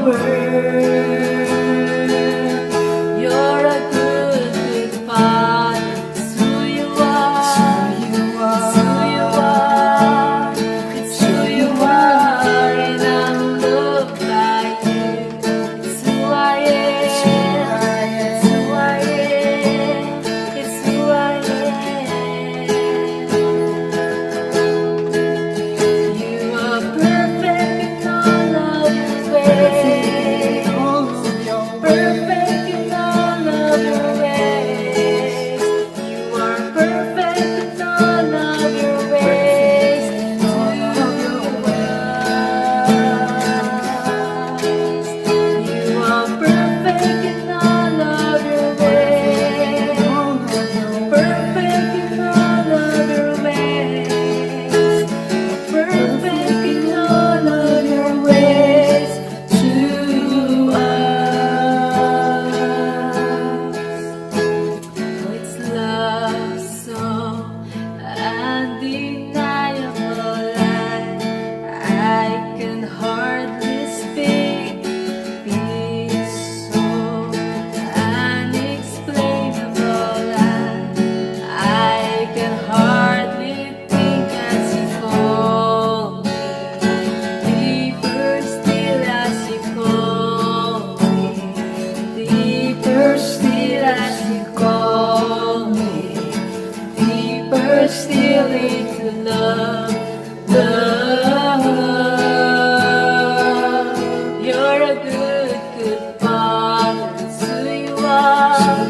You're a good, good father. It's who you are. It's who you are. It's who you are. And I'm loved by you. It's who I am. It's who I am. It's who I am. You are perfect in all of your ways. Perfect in all of your ways. You are perfect in all of your ways. You are perfect in all of your ways. Perfect in all of your ways. Perfect in all of your ways to us. Oh, it's love so undeniable. I can hardly speak. Peace so unexplainable. I can hardly think as you call me. Deeper still as you call me. Deeper still as you call me. Deeper still into love. Love. You're a good, good father. It's who you are.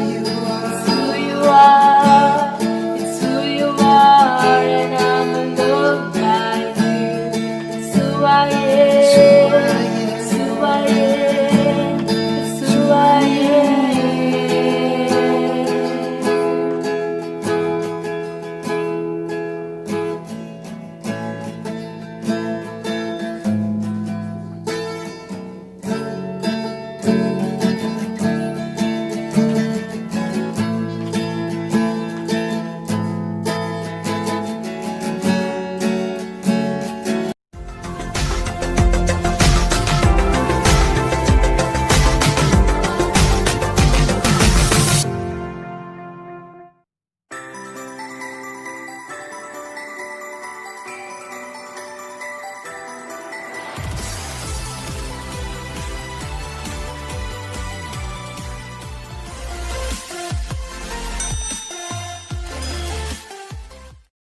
It's who you are. It's who you are. And I'm loved by you. It's who I am.